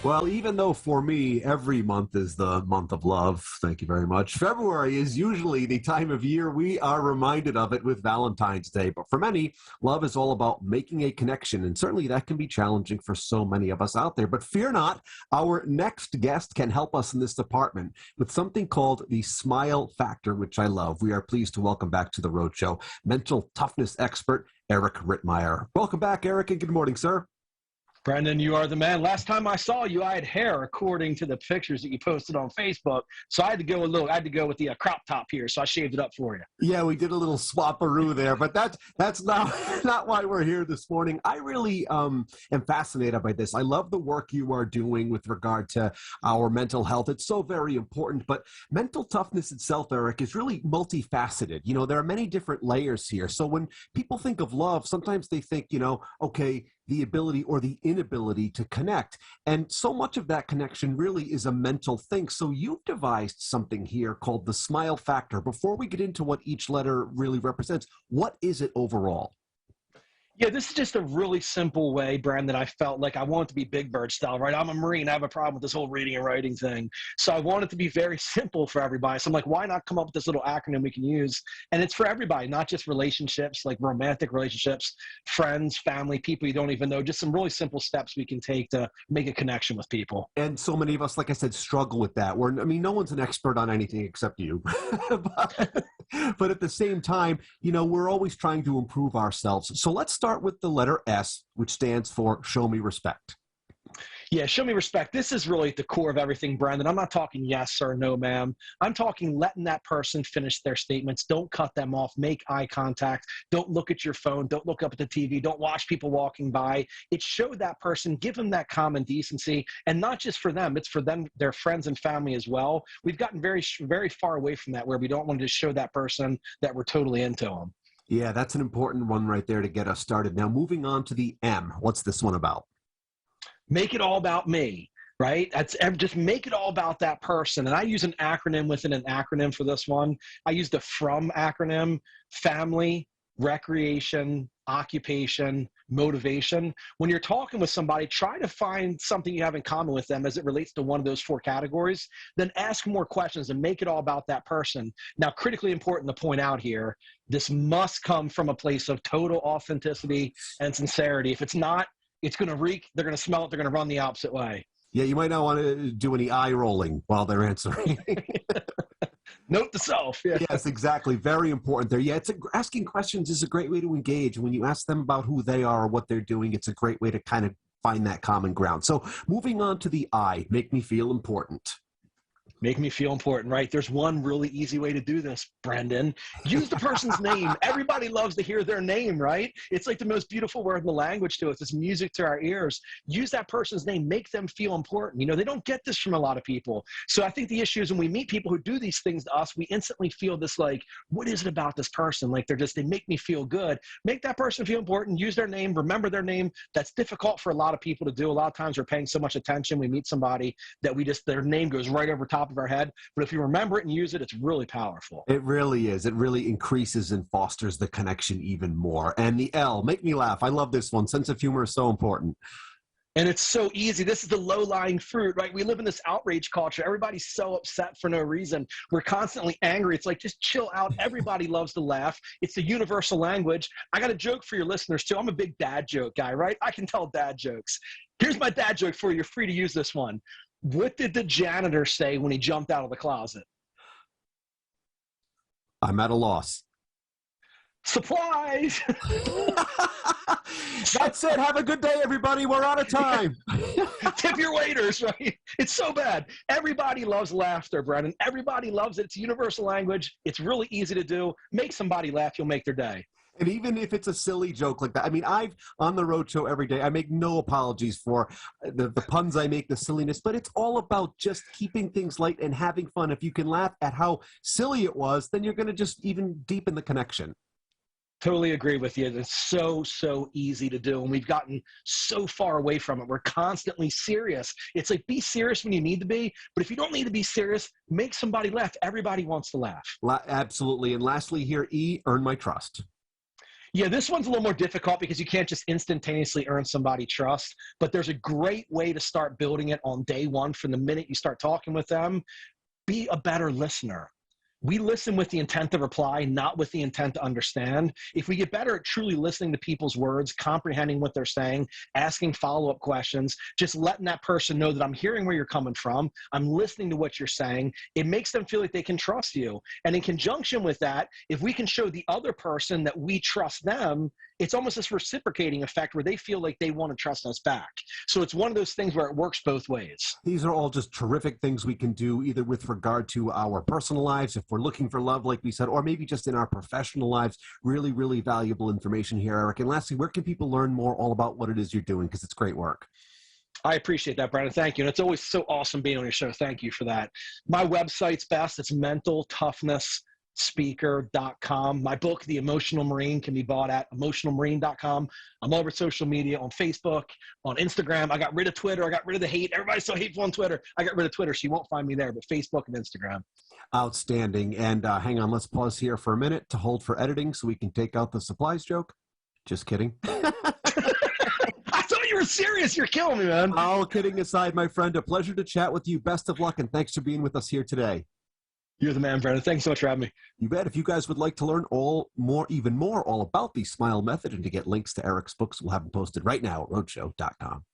Well, even though for me, every month is the month of love, thank you very much. February is usually the time of year we are reminded of it with Valentine's Day. But for many, love is all about making a connection. And certainly that can be challenging for so many of us out there. But fear not, our next guest can help us in this department with something called the Smile Factor, which I love. We are pleased to welcome back to the Roadshow mental toughness expert, Eric Rittmeyer. Welcome back, Eric, and good morning, sir. Brendan, you are the man. Last time I saw you, I had hair according to the pictures that you posted on Facebook. So I had to go with the crop top here. So I shaved it up for you. Yeah, we did a little swapperoo there, but that's not why we're here this morning. I really am fascinated by this. I love the work you are doing with regard to our mental health. It's so very important, but mental toughness itself, Eric, is really multifaceted. You know, there are many different layers here. So when people think of love, sometimes they think, okay, the ability or the inability to connect. And so much of that connection really is a mental thing. So you've devised something here called the Smile Factor. Before we get into what each letter really represents, what is it overall? Yeah, this is just a really simple way, Brandon. I felt like I want it to be Big Bird style, right? I'm a Marine. I have a problem with this whole reading and writing thing. So I want it to be very simple for everybody. So I'm like, why not come up with this little acronym we can use? And it's for everybody, not just relationships, like romantic relationships, friends, family, people you don't even know, just some really simple steps we can take to make a connection with people. And so many of us, like I said, struggle with that. No one's an expert on anything except you. but at the same time, we're always trying to improve ourselves. So let's start with the letter S, which stands for show me respect. Yeah, show me respect. This is really at the core of everything, Brandon. I'm not talking yes sir, no ma'am. I'm talking letting that person finish their statements. Don't cut them off. Make eye contact. Don't look at your phone. Don't look up at the TV. Don't watch people walking by. It showed that person, give them that common decency, and not just for them. It's for them, their friends and family as well. We've gotten very, very far away from that, where we don't want to just show that person that we're totally into them. Yeah, that's an important one right there to get us started. Now, moving on to the M. What's this one about? Make it all about me, right? Just make it all about that person. And I use an acronym within an acronym for this one. I use the FROM acronym: family, recreation, occupation, motivation. When you're talking with somebody, try to find something you have in common with them as it relates to one of those four categories. Then ask more questions and make it all about that person. Now, critically important to point out here, this must come from a place of total authenticity and sincerity. If it's not, it's going to reek, they're going to smell it, they're going to run the opposite way. Yeah, you might not want to do any eye rolling while they're answering. Note to self. Yeah. Yes, exactly. Very important there. Yeah, asking questions is a great way to engage. When you ask them about who they are or what they're doing, it's a great way to kind of find that common ground. So moving on to the I, make me feel important. Make me feel important, right? There's one really easy way to do this, Brendan. Use the person's name. Everybody loves to hear their name, right? It's like the most beautiful word in the language to us. It's music to our ears. Use that person's name. Make them feel important. They don't get this from a lot of people. So I think the issue is when we meet people who do these things to us, we instantly feel this like, what is it about this person? Like they make me feel good. Make that person feel important. Use their name. Remember their name. That's difficult for a lot of people to do. A lot of times we're paying so much attention. We meet somebody that their name goes right over top of our head. But if you remember it and use it, it's really powerful. It really is. It really increases and fosters the connection even more. And the L, make me laugh. I love this one. Sense of humor is so important. And it's so easy. This is the low-lying fruit, right? We live in this outrage culture. Everybody's so upset for no reason. We're constantly angry. It's like, just chill out. Everybody loves to laugh. It's the universal language. I got a joke for your listeners, too. I'm a big dad joke guy, right? I can tell dad jokes. Here's my dad joke for you. You're free to use this one. What did the janitor say when he jumped out of the closet? I'm at a loss. Supplies! That's it. Have a good day, everybody. We're out of time. Tip your waiters, right? It's so bad. Everybody loves laughter, Brennan. Everybody loves it. It's a universal language. It's really easy to do. Make somebody laugh. You'll make their day. And even if it's a silly joke like that, I've on the road show every day, I make no apologies for the puns I make, the silliness, but it's all about just keeping things light and having fun. If you can laugh at how silly it was, then you're going to just even deepen the connection. Totally agree with you. It's so easy to do. And we've gotten so far away from it. We're constantly serious. It's like, be serious when you need to be. But if you don't need to be serious, make somebody laugh. Everybody wants to laugh. Absolutely. And lastly here, E, earn my trust. Yeah, this one's a little more difficult because you can't just instantaneously earn somebody trust, but there's a great way to start building it on day one from the minute you start talking with them. Be a better listener. We listen with the intent to reply, not with the intent to understand. If we get better at truly listening to people's words, comprehending what they're saying, asking follow-up questions, just letting that person know that I'm hearing where you're coming from, I'm listening to what you're saying, it makes them feel like they can trust you. And in conjunction with that, if we can show the other person that we trust them, it's almost this reciprocating effect where they feel like they want to trust us back. So it's one of those things where it works both ways. These are all just terrific things we can do, either with regard to our personal lives, if we're looking for love, like we said, or maybe just in our professional lives. Really, really valuable information here, Eric. And lastly, where can people learn more all about what it is you're doing? Because it's great work. I appreciate that, Brandon. Thank you. And it's always so awesome being on your show. Thank you for that. My website's best. It's mentaltoughness.speaker.com. My book, The Emotional Marine, can be bought at emotionalmarine.com. I'm all over social media, on Facebook, on Instagram. I got rid of Twitter. I got rid of the hate. Everybody's so hateful on Twitter. I got rid of Twitter, so you won't find me there, but Facebook and Instagram. Outstanding. And hang on, let's pause here for a minute to hold for editing so we can take out the supplies joke. Just kidding. I thought you were serious. You're killing me, man. All kidding aside, my friend, a pleasure to chat with you. Best of luck, and thanks for being with us here today. You're the man, Brandon. Thanks so much for having me. You bet. If you guys would like to learn even more all about the SMILE method and to get links to Eric's books, we'll have them posted right now at roadshow.com.